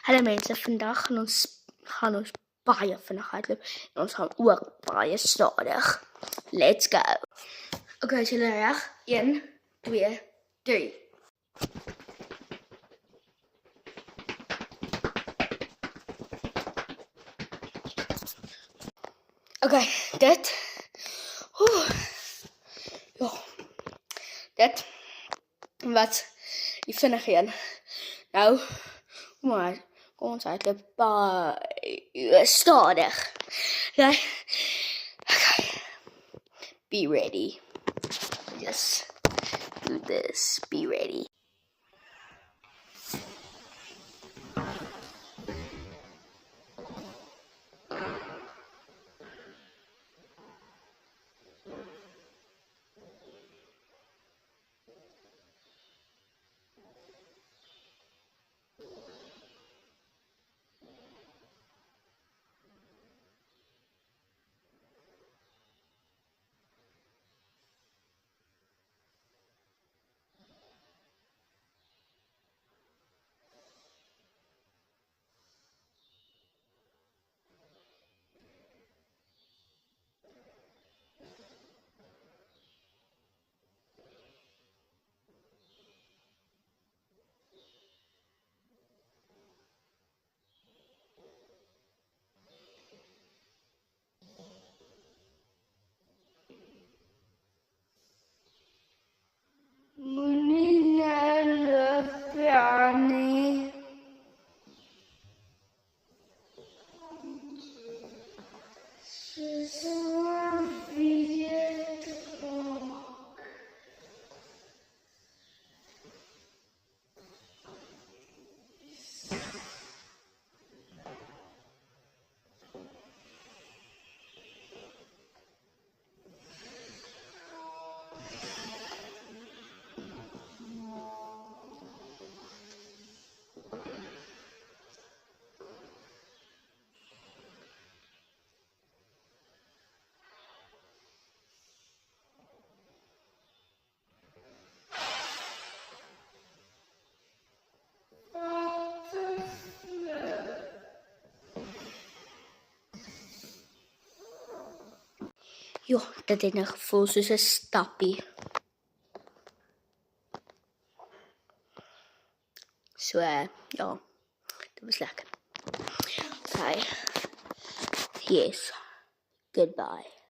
Hallo mense, vandag gaan ons baie vinnig hardloop en ons gaan ook baie stadig. Let's go. Okay, is julle reg? 1, 2, 3. Okay, dit. Ja. Dit was die vinnige een. Nou, kom ons hardloop baie stadig. Okay. Be ready. Just do this. Be ready. Jo, dit het nou gevoel soos 'n stappie. So, ja, dit was lekker. Okay. Yes. Goodbye.